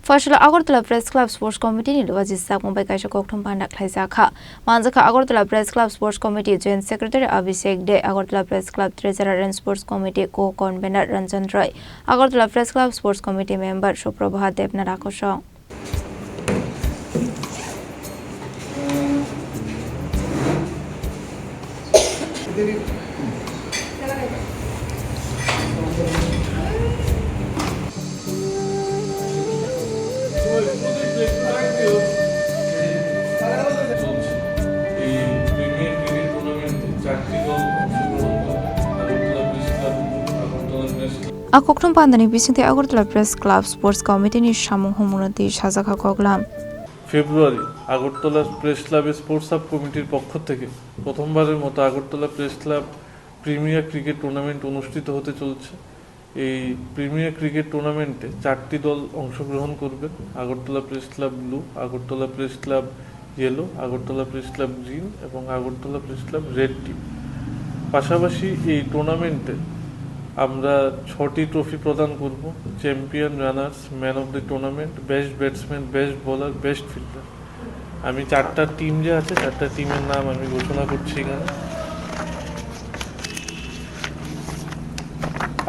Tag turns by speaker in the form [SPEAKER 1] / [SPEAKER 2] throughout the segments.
[SPEAKER 1] Fashala Agartala Press Club Sports Committee ni Lwajisa Mumbai Kaisha Kokthum Panda Khlaisakha Manjaka Agartala Press Club Sports Committee Joint Secretary Abhishek De Agartala Press Club Treasurer and Sports Committee Co-Convener Ranjan Roy Agartala Press Club Sports Committee Member Suprabha Debna Rakosha Kokthum Panda ni bisingte Agartala Press Club Sports Committee ni Shamung Homunati Shazakha Koglam
[SPEAKER 2] February Agartala press ক্লাবের sports sub কমিটির পক্ষ থেকে প্রথমবারের মতো Agartala press club premier cricket tournament অনুষ্ঠিত হতে চলছে। এই প্রিমিয়ার ক্রিকেট টুর্নামেন্টে 4টি দল অংশগ্রহণ করবে। Agartala press club blue, Agartala press club yellow, Agartala press club green এবং Agartala press club red team. পাশাপাশি এই টুর্নামেন্টে আমরা 6টি ট্রফি প্রদান করব। Champion, runners, man of the tournament, best batsman, best bowler, best fielder. আমি 4টা টিম যে আছে 4টা টিমের নাম আমি ঘোষণা করছি এখানে।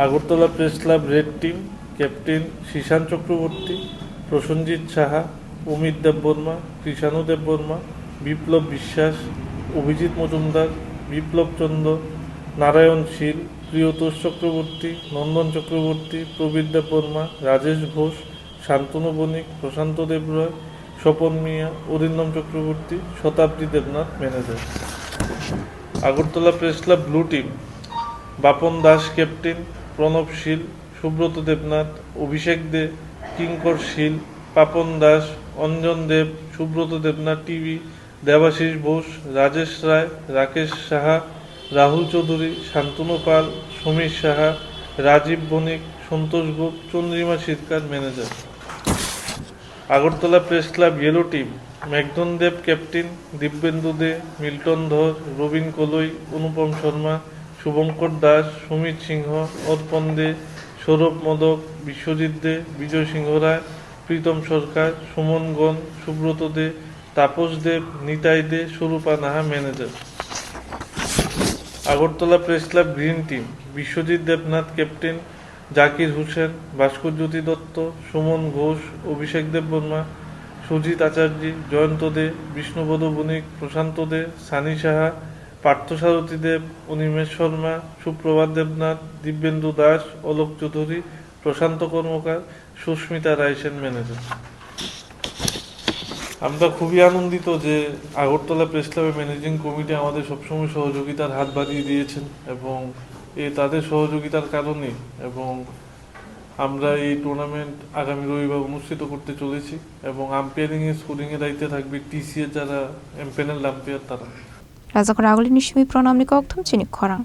[SPEAKER 2] Agartala press club red team, captain Shishan Chakraborty, Prosenjit Saha, Amit Debbarma, Krishanu Debbarma, Biplab Biswas, Abhijit Majumdar, বিপ্লব চন্দ্র, নারায়ণ শীল, প্রিয়তোষ চক্রবর্তী, নন্দন চক্রবর্তী, প্রবীর দেববর্মা, রাজেশ ঘোষ, শান্তনু বণিক, প্রশান্ত দেবরয়, স্বপন মিয়া, Arindam Chakraborty, Shatabdi Debnath manager. Agartala press club blue team, Bapan Das captain, Pranab Shil, Subrata Debnath, Abhishek Dey, Kinkar Shil, Papan Das, Anjan Deb, Subrata Debnath TV, Debashis Bose, Rajesh Roy, Rakesh Saha, Rahul Chowdhury, Shantanu Pal, Samir Saha, Rajib Banik, Santosh Gope, Chandrima Sircar manager. Agartala press club yellow team, Meghdan Deb captain, Dibyendu Dey, Milton Dhar, Rabin কলই, অনুপম শর্মা, শুভঙ্কর দাস, সুমিত সিংহ, অর্পণ দে, সৌরভ মদক, বিশ্বজিৎ দে, বিজয় সিংহ রায়, Pritam Sarkar, Suman Gan, Subrata Dey, Tapas Deb, Nitai Dey, Swarupa Naha manager. Agartala press club green team, Biswajit Debnath captain, Zakir Hossain, Bhaskarjyoti Dutta, Suman Ghosh, Abhishek Debbarma, Sujit Acharya, Jayanta Dey, Bishnupada Banik, Prasanta Dey, Sunny Saha, Parthasarathi Deb, Animesh Sharma, Suprabhat Debnath, Dibyendu Das, Alok Chowdhury, Prasanta Karmakar, Susmita Raisen manager. আমরা খুবই আনন্দিত যে আগরতলা প্রেস ক্লাবের ম্যানেজিং কমিটি আমাদের সবসময় সহযোগিতার হাত বাড়িয়ে দিয়েছেন এবং তাদের সহযোগিতার কারণে এবং আমরা এই টুর্নামেন্ট আগামী রবিবার অনুষ্ঠিত করতে চলেছি এবং আম্পায়ারিংয়ে স্কোরিংয়ের দায়িত্বে থাকবে টিসিএ যারা এমপ্যানেল আম্পায়ার তারা।
[SPEAKER 1] রাজাকর আগলি নিশ্চয়ই প্রণামনি কক্থম চিনি খরাং।